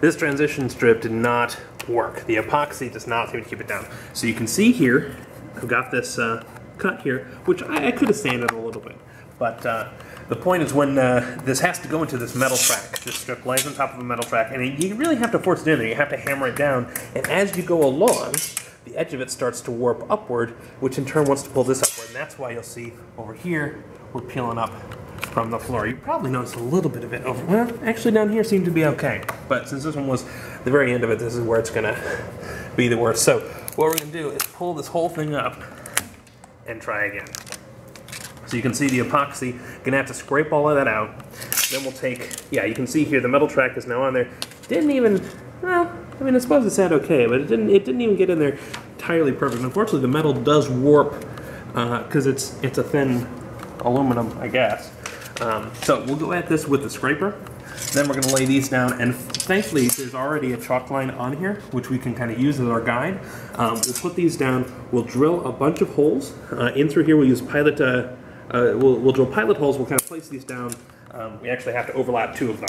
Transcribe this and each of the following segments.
this transition strip did not work. The epoxy does not seem to keep it down. So you can see here, I've got this cut here, which I could have sanded a little bit. But the point is when this has to go into this metal track. This strip lays on top of a metal track, and you really have to force it in there. You have to hammer it down, and as you go along, the edge of it starts to warp upward, which in turn wants to pull this upward, and that's why you'll see over here, we're peeling up from the floor. You probably noticed a little bit of it over, well, actually down here seemed to be okay, but since this one was the very end of it, this is where it's gonna be the worst. So what we're gonna do is pull this whole thing up and try again. So you can see the epoxy, gonna have to scrape all of that out. Then we'll take, yeah, you can see here the metal track is now on there. Didn't even, well, I mean, I suppose it sat okay, but it didn't even get in there entirely perfect. Unfortunately, the metal does warp because it's a thin aluminum, I guess. So we'll go at this with the scraper. Then we're going to lay these down, and thankfully there's already a chalk line on here, which we can kind of use as our guide. We'll put these down. We'll drill a bunch of holes in through here. We'll use pilot. We'll drill pilot holes. We'll kind of place these down. We actually have to overlap 2 of them.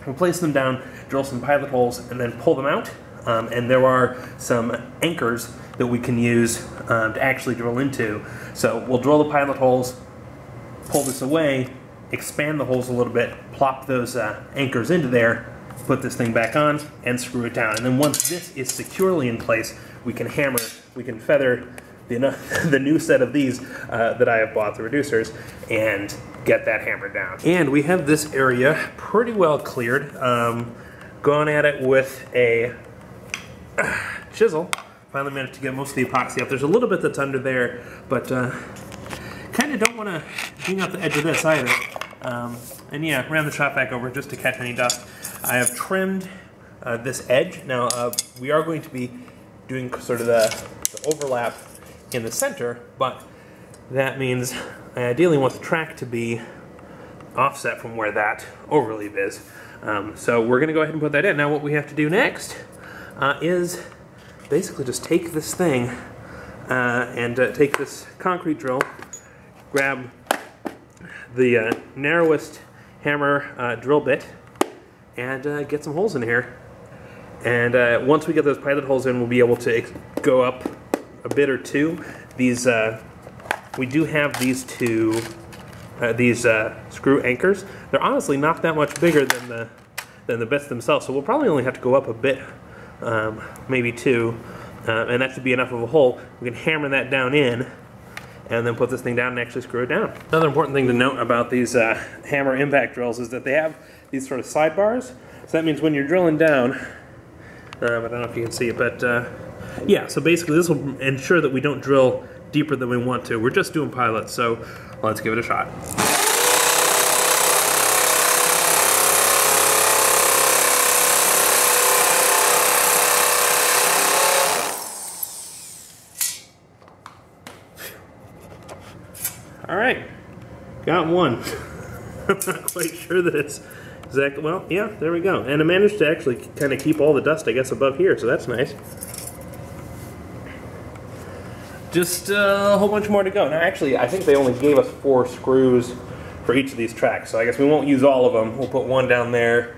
We'll place them down, drill some pilot holes, and then pull them out. And there are some anchors that we can use to actually drill into. So we'll drill the pilot holes, pull this away, expand the holes a little bit, plop those anchors into there, put this thing back on, and screw it down. And then once this is securely in place, we can hammer, we can feather the new set of these that I have bought, the reducers, and get that hammered down. And we have this area pretty well cleared. Gone at it with a chisel. Finally managed to get most of the epoxy up. There's a little bit that's under there, but kind of don't want to clean up the edge of this either. And yeah, ran the chop back over just to catch any dust. I have trimmed this edge. Now we are going to be doing sort of the overlap in the center, but that means I ideally want the track to be offset from where that overleaf is. So we're going to go ahead and put that in. Now what we have to do next is basically just take this thing and take this concrete drill, grab the narrowest hammer drill bit, and get some holes in here. And once we get those pilot holes in, we'll be able to go up a bit or two. These we do have these two screw anchors. They're honestly not that much bigger than the bits themselves, so we'll probably only have to go up a bit, maybe 2, and that should be enough of a hole. We can hammer that down in, and then put this thing down and actually screw it down. Another important thing to note about these hammer impact drills is that they have these sort of sidebars. So that means when you're drilling down, I don't know if you can see it, but yeah, so basically this will ensure that we don't drill deeper than we want to. We're just doing pilots, so let's give it a shot. All right, got one. I'm not quite sure that it's exactly, well, yeah, there we go. And I managed to actually kind of keep all the dust, I guess, above here, so that's nice. Just a whole bunch more to go. Now actually, I think they only gave us 4 screws for each of these tracks, so I guess we won't use all of them. We'll put one down there,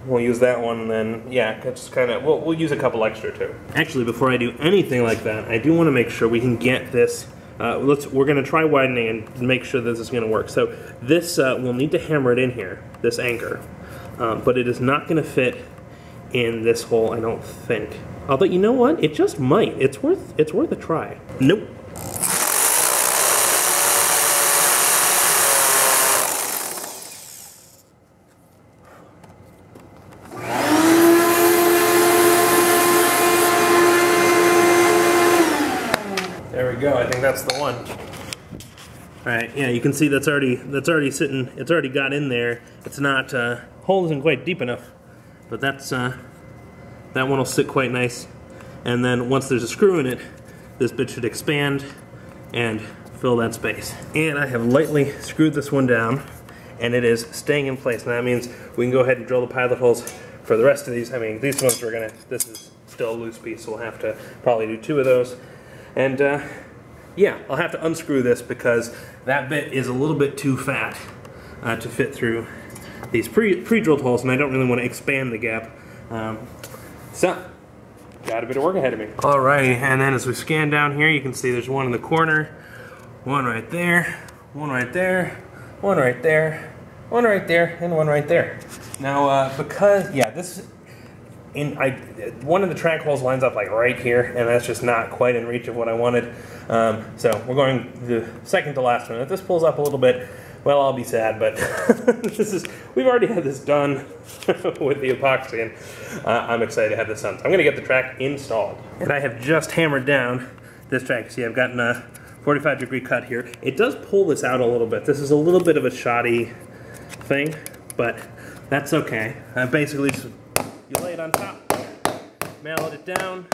we'll use that one, and then, yeah, it's kind of, we'll use a couple extra too. Actually, before I do anything like that, I do want to make sure we can get this, we're going to try widening and make sure this is going to work. So this, we'll need to hammer it in here, this anchor, but it is not going to fit in this hole, I don't think. Although, you know what? It just might. It's worth a try. Nope. There we go. I think that's the one. All right. Yeah, you can see that's already sitting. It's already got in there. It's not hole isn't quite deep enough, but that's that one will sit quite nice. And then once there's a screw in it, this bit should expand and fill that space. And I have lightly screwed this one down, and it is staying in place. And that means we can go ahead and drill the pilot holes for the rest of these. I mean, these ones this is still a loose piece, so we'll have to probably do 2 of those. And yeah, I'll have to unscrew this because that bit is a little bit too fat to fit through these pre-drilled holes, and I don't really want to expand the gap. So, got a bit of work ahead of me. Alrighty, and then as we scan down here, you can see there's one in the corner, one right there, one right there, one right there, one right there, and one right there. Now, because, yeah, one of the track holes lines up like right here, and that's just not quite in reach of what I wanted. So we're going the second to last one. If this pulls up a little bit, well, I'll be sad, but we've already had this done with the epoxy, and I'm excited to have this done. So I'm going to get the track installed. And I have just hammered down this track. See, I've gotten a 45-degree cut here. It does pull this out a little bit. This is a little bit of a shoddy thing, but that's okay. Basically, just, you lay it on top, mallet it down,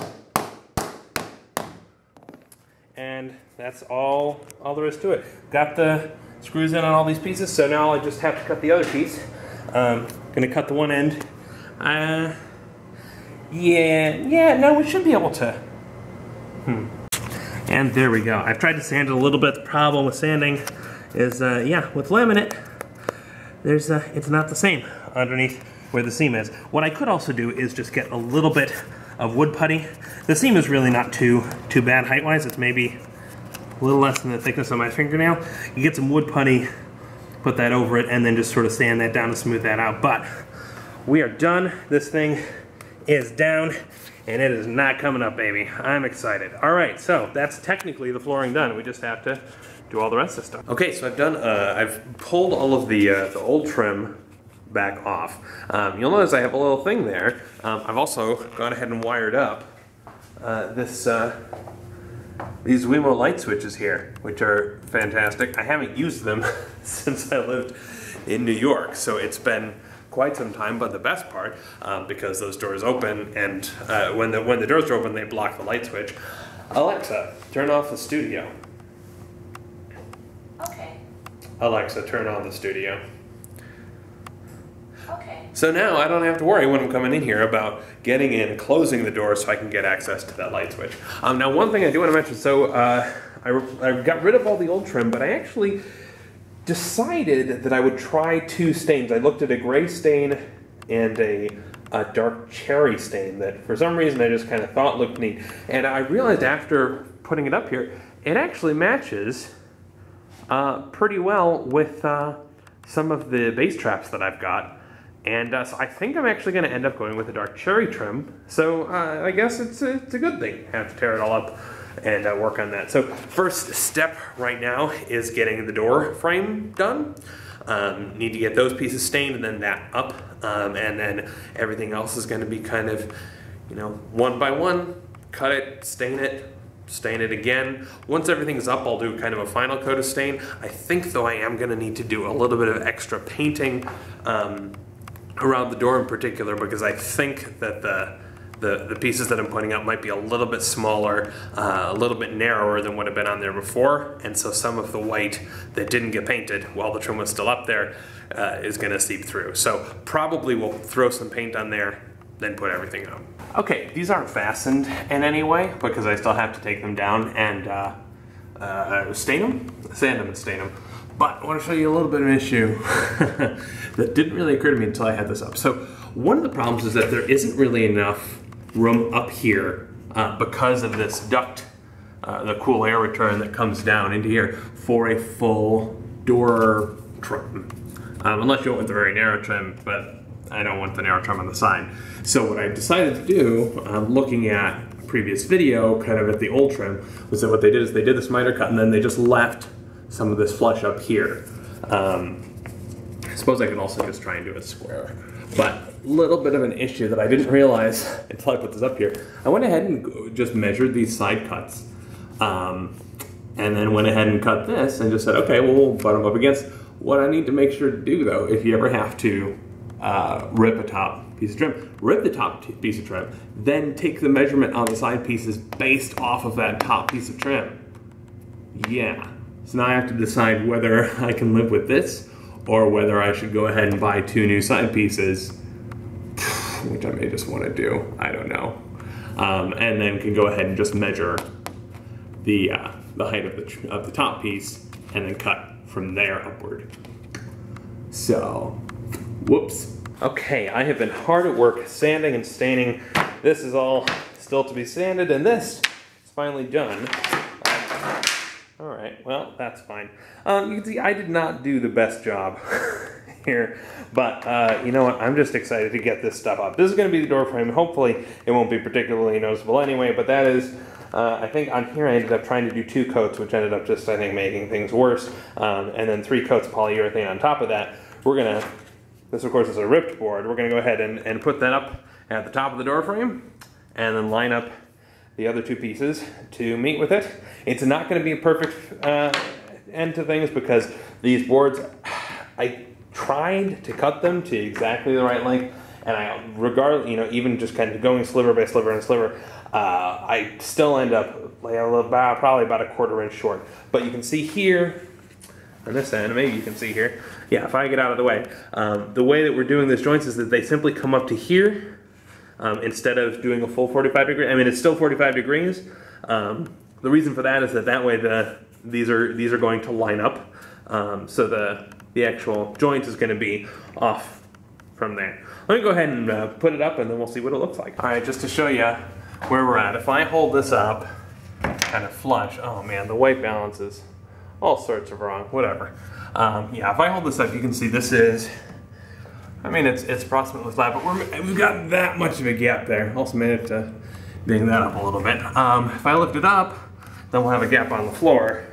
and that's all there is to it. Got the screws in on all these pieces, so now I just have to cut the other piece. Gonna cut the one end. No, we should be able to. And there we go. I've tried to sand it a little bit. The problem with sanding is, with laminate, it's not the same underneath where the seam is. What I could also do is just get a little bit of wood putty. The seam is really not too bad height-wise. It's maybe a little less than the thickness of my fingernail. You get some wood putty, put that over it, and then just sort of sand that down to smooth that out. But we are done. This thing is down, and it is not coming up, baby. I'm excited. All right, so that's technically the flooring done. We just have to do all the rest of the stuff. Okay, so I've pulled all of the old trim back off. You'll notice I have a little thing there. I've also gone ahead and wired up these Wemo light switches here, which are fantastic. I haven't used them since I lived in New York, so it's been quite some time, but the best part, because those doors open, and when the doors are open, they block the light switch. Alexa, turn off the studio. Okay. Alexa, turn on the studio. Okay. So now I don't have to worry when I'm coming in here about getting in, closing the door so I can get access to that light switch. Now one thing I do want to mention, so I got rid of all the old trim, but I actually decided that I would try two stains. I looked at a gray stain and a dark cherry stain that for some reason I just kind of thought looked neat. And I realized after putting it up here, it actually matches pretty well with some of the base traps that I've got. And so I think I'm actually going to end up going with a dark cherry trim. So I guess it's a good thing. I have to tear it all up and work on that. So first step right now is getting the door frame done. Need to get those pieces stained and then that up. And then everything else is going to be kind of, one by one. Cut it, stain it again. Once everything's up, I'll do kind of a final coat of stain. I think though I am going to need to do a little bit of extra painting around the door in particular, because I think that the pieces that I'm putting out might be a little bit smaller, a little bit narrower than would have been on there before, and so some of the white that didn't get painted while the trim was still up there is going to seep through. So probably we'll throw some paint on there, then put everything up. Okay, these aren't fastened in any way because I still have to take them down and sand them and stain them. But I want to show you a little bit of an issue that didn't really occur to me until I had this up. So one of the problems is that there isn't really enough room up here because of this duct, the cool air return that comes down into here for a full door trim. Unless you went with a very narrow trim, but I don't want the narrow trim on the side. So what I decided to do, looking at a previous video, kind of at the old trim, was that what they did is they did this miter cut and then they just left some of this flush up here. I suppose I could also just try and do it square. But a little bit of an issue that I didn't realize until I put this up here. I went ahead and just measured these side cuts. And then went ahead and cut this and just said, okay, well, we'll butt them up against. What I need to make sure to do though, if you ever have to rip a top piece of trim, rip the top piece of trim, then take the measurement on the side pieces based off of that top piece of trim. Yeah. So now I have to decide whether I can live with this or whether I should go ahead and buy two new side pieces, which I may just want to do, I don't know. And then can go ahead and just measure the height of the top piece and then cut from there upward. So Whoops. Okay, I have been hard at work sanding and staining. This is all still to be sanded, and this is finally done. All right, well, that's fine. You can see I did not do the best job here, but you know what? I'm just excited to get this stuff up. This is going to be the door frame. Hopefully, it won't be particularly noticeable anyway, but that is, I think on here I ended up trying to do 2 coats, which ended up just, I think, making things worse, and then 3 coats of polyurethane on top of that. We're going to, this of course is a ripped board, we're going to go ahead and put that up at the top of the door frame, and then line up the other 2 pieces to meet with it. It's not going to be a perfect end to things because these boards, I tried to cut them to exactly the right length, and I, regardless, you know, even just kind of going sliver by sliver and sliver, I still end up like probably about a 1/4 inch short. But you can see here, on this end, maybe you can see here, yeah, if I get out of the way that we're doing these joints is that they simply come up to here, instead of doing a full 45 degree. I mean, it's still 45 degrees. The reason for that is that way these are going to line up. So the actual joint is going to be off from there. Let me go ahead and put it up, and then we'll see what it looks like. All right, just to show you where we're at. If I hold this up kind of flush, oh man, the white balance is all sorts of wrong. Whatever. Yeah, if I hold this up, you can see this is, I mean, it's approximately flat, but we've got that much of a gap there. Also managed to bring that up a little bit. If I lift it up, then we'll have a gap on the floor.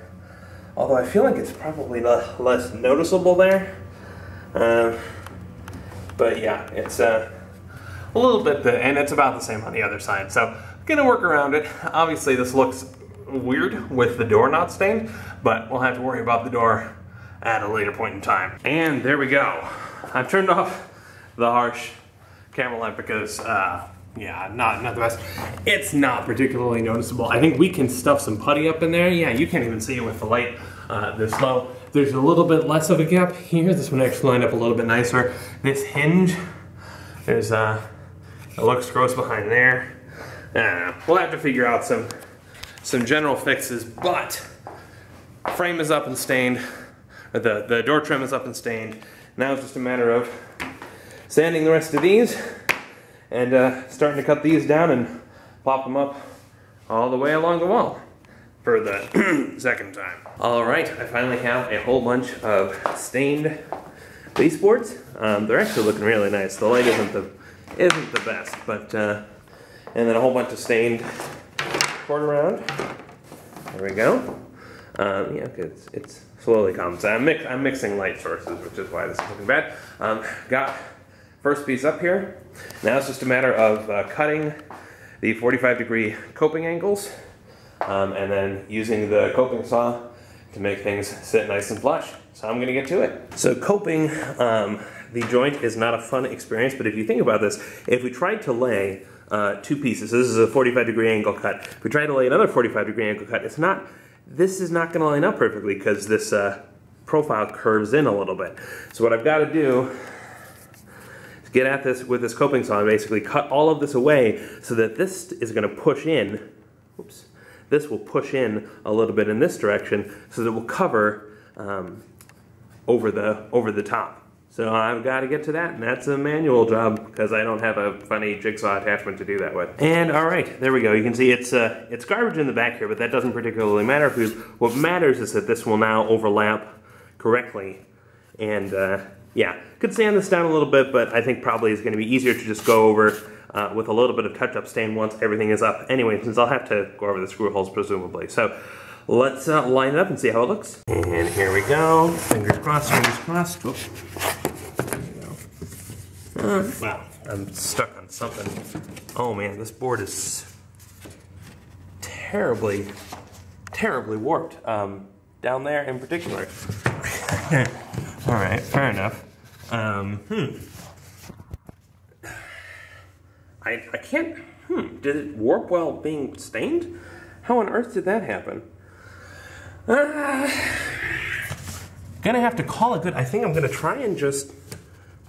Although I feel like it's probably less noticeable there. But yeah, it's a little bit, and it's about the same on the other side. So I'm gonna work around it. Obviously this looks weird with the door not stained, but we'll have to worry about the door at a later point in time. And there we go. I've turned off the harsh camera light because, yeah, not the best. It's not particularly noticeable. I think we can stuff some putty up in there. Yeah, you can't even see it with the light this low. There's a little bit less of a gap here. This one actually lined up a little bit nicer. This hinge, there's it looks gross behind there. I don't know. We'll have to figure out some general fixes, but frame is up and stained. The door trim is up and stained. Now it's just a matter of sanding the rest of these and starting to cut these down and pop them up all the way along the wall for the second time. All right, I finally have a whole bunch of stained baseboards. They're actually looking really nice. The light isn't the best, but and then a whole bunch of stained quarter round. There we go. Yeah, it's slowly comes. I'm mixing light sources, which is why this is looking bad. Got first piece up here. Now it's just a matter of cutting the 45 degree coping angles and then using the coping saw to make things sit nice and flush. So I'm gonna get to it. So coping the joint is not a fun experience, but if you think about this, if we tried to lay 2 pieces, this is a 45 degree angle cut. If we try to lay another 45 degree angle cut, this is not gonna line up perfectly because this profile curves in a little bit. So what I've gotta do is get at this with this coping saw and basically cut all of this away so that this is gonna push in, oops, this will push in a little bit in this direction so that it will cover over the top. So I've got to get to that, and that's a manual job because I don't have a funny jigsaw attachment to do that with. And all right, there we go. You can see it's garbage in the back here, but that doesn't particularly matter because what matters is that this will now overlap correctly. And yeah, could sand this down a little bit, but I think probably it's going to be easier to just go over with a little bit of touch-up stain once everything is up. Anyway, since I'll have to go over the screw holes presumably. So let's line it up and see how it looks. And here we go. Fingers crossed, fingers crossed. Whoops. There we go. Wow, I'm stuck on something. Oh man, this board is terribly, terribly warped. Down there in particular. All right, fair enough. I can't, did it warp while being stained? How on earth did that happen? Gonna have to call it good. I think I'm gonna try and just,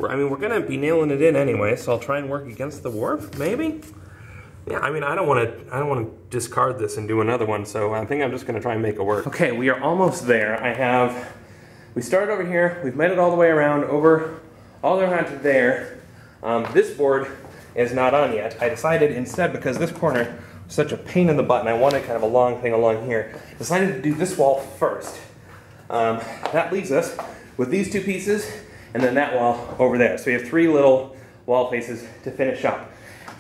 I mean, we're gonna be nailing it in anyway, so I'll try and work against the warp, maybe? Yeah, I mean, I don't wanna discard this and do another one, so I think I'm just gonna try and make it work. Okay, we are almost there. We started over here, we've made it all the way around, over all the way around to there. This board is not on yet. I decided instead, because this corner was such a pain in the butt and I wanted kind of a long thing along here, decided to do this wall first. That leaves us with these two pieces and then that wall over there. So we have 3 little wall faces to finish up.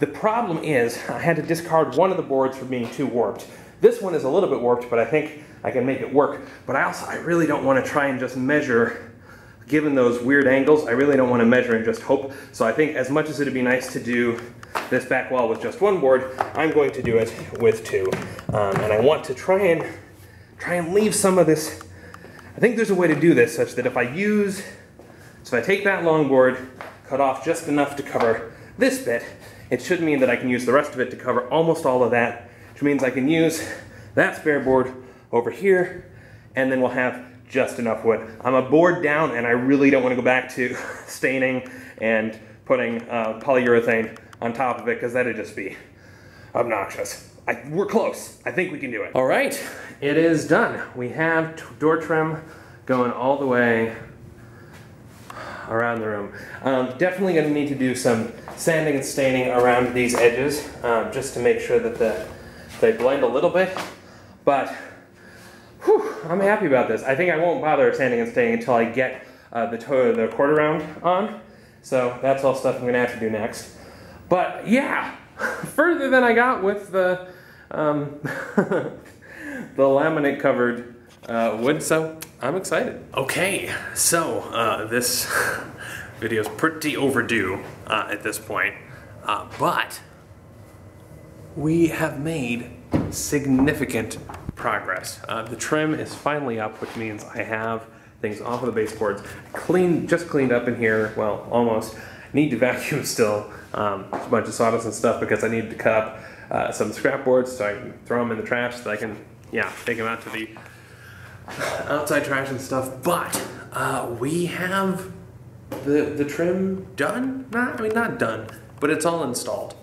The problem is I had to discard one of the boards for being too warped. This one is a little bit warped, but I think I can make it work. But I really don't want to try and just measure, given those weird angles, I really don't want to measure and just hope. So I think as much as it'd be nice to do this back wall with just 1 board, I'm going to do it with 2. And I want to try and leave some of this. I think there's a way to do this such that if I take that long board, cut off just enough to cover this bit, it should mean that I can use the rest of it to cover almost all of that, which means I can use that spare board over here, and then we'll have just enough wood. I'm a board down, and I really don't want to go back to staining and putting polyurethane on top of it, because that'd just be obnoxious. We're close. I think we can do it. All right, it is done. We have door trim going all the way around the room. Definitely going to need to do some sanding and staining around these edges, just to make sure that they blend a little bit, but whew, I'm happy about this. I think I won't bother sanding and staining until I get the quarter round on, so that's all stuff I'm going to have to do next. But yeah, further than I got with the the laminate covered wood, so I'm excited. Okay, so this video is pretty overdue at this point, but we have made significant progress. The trim is finally up, which means I have things off of the baseboards. Just cleaned up in here, well, almost. Need to vacuum still, a bunch of sawdust and stuff because I need to cut up some scrap boards so I can throw them in the trash so I can, take them out to the outside trash and stuff. But we have the trim done. Not done, but it's all installed,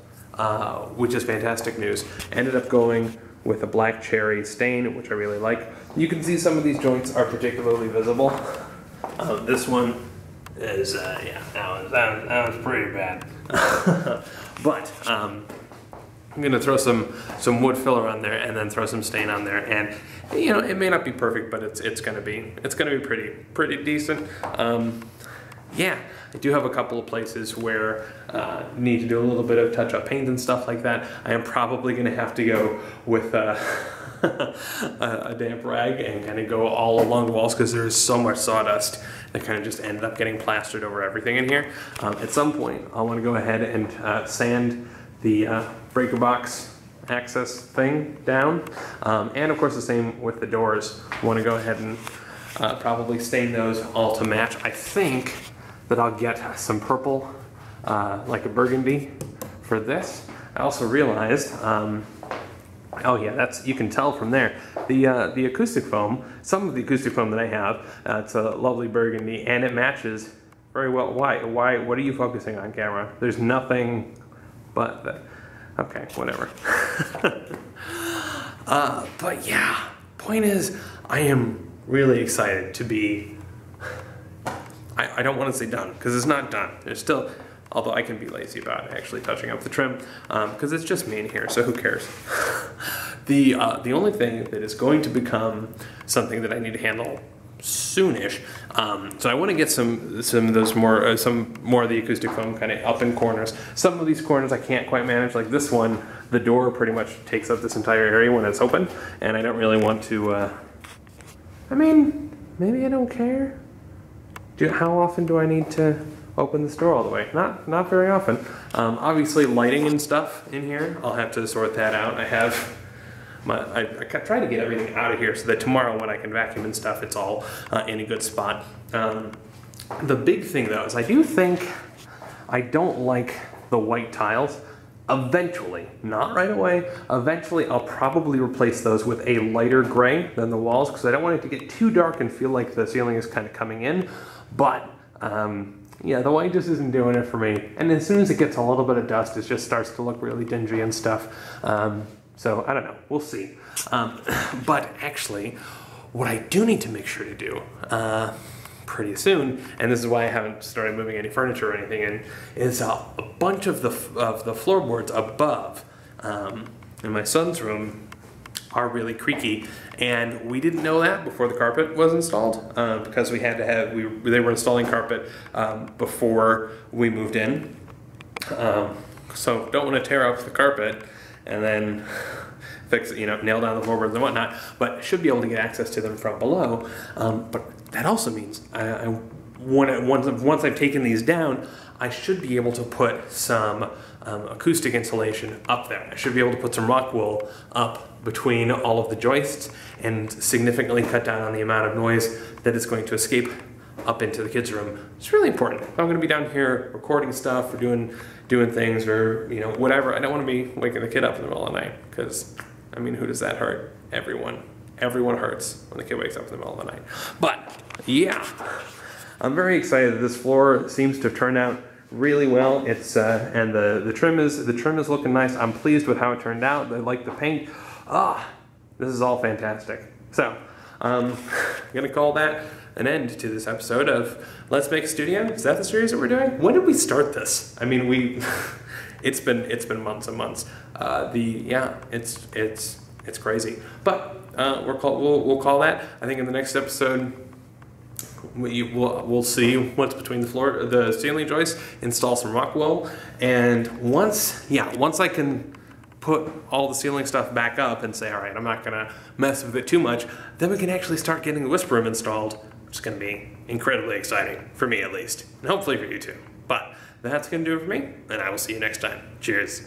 which is fantastic news. Ended up going with a black cherry stain, which I really like. You can see some of these joints are particularly visible. This one is, that was pretty bad. But I'm gonna throw some wood filler on there and then throw some stain on there, and it may not be perfect, but it's gonna be pretty decent. Yeah, I do have a couple of places where need to do a little bit of touch-up paint and stuff like that. I am probably gonna have to go with a damp rag and kind of go all along the walls because there's so much sawdust that kind of just ended up getting plastered over everything in here. At some point, I want to go ahead and sand the breaker box access thing down, and of course the same with the doors. I want to go ahead and probably stain those all to match. I think that I'll get some purple, like a burgundy, for this. I also realized, oh yeah, you can tell from there. The acoustic foam, some of the acoustic foam that I have, it's a lovely burgundy, and it matches very well. Why? What are you focusing on, camera? There's nothing but that. Okay, whatever. But yeah, point is, I am really excited to be, I don't want to say done, because it's not done. There's still, although I can be lazy about actually touching up the trim, because it's just me in here, so who cares? The only thing that is going to become something that I need to handle soonish, so I want to get some more of the acoustic foam kind of up in corners. Some of these corners I can't quite manage, like this one. The door pretty much takes up this entire area when it's open, and I don't really want to. I mean, maybe I don't care. How often do I need to open this door all the way? Not very often. Obviously lighting and stuff in here, I'll have to sort that out. I have I try to get everything out of here so that tomorrow when I can vacuum and stuff, it's all in a good spot. The big thing though is I do think I don't like the white tiles. Eventually, not right away, eventually I'll probably replace those with a lighter gray than the walls because I don't want it to get too dark and feel like the ceiling is kind of coming in. But yeah, the white just isn't doing it for me. And as soon as it gets a little bit of dust, it just starts to look really dingy and stuff. So I don't know, we'll see. But actually, what I do need to make sure to do, pretty soon, and this is why I haven't started moving any furniture or anything in, is a bunch of the floorboards above in my son's room are really creaky, and we didn't know that before the carpet was installed because we had to have, they were installing carpet before we moved in. So don't want to tear up the carpet and then fix it, nail down the floorboards and whatnot, but should be able to get access to them from below. But that also means once I've taken these down, I should be able to put some acoustic insulation up there. I should be able to put some rock wool up between all of the joists and significantly cut down on the amount of noise that is going to escape up into the kids' room. It's really important. If I'm going to be down here recording stuff or doing things or whatever, I don't want to be waking the kid up in the middle of the night, because I mean, who does that hurt? Everyone hurts when the kid wakes up in the middle of the night. But yeah, I'm very excited. This floor seems to have turned out really well. It's and the trim is looking nice. I'm pleased with how it turned out. I like the paint. This is all fantastic. So I'm gonna call that an end to this episode of Let's Make a Studio. Is that the series that we're doing? When did we start this? I mean, it's been months and months. It's crazy. But we'll call that. I think in the next episode we'll see what's between the ceiling joists, install some rock wool, and once I can put all the ceiling stuff back up and say, all right, I'm not gonna mess with it too much, then we can actually start getting the whisper room installed, which is gonna be incredibly exciting, for me at least, and hopefully for you too. But that's gonna do it for me, and I will see you next time. Cheers.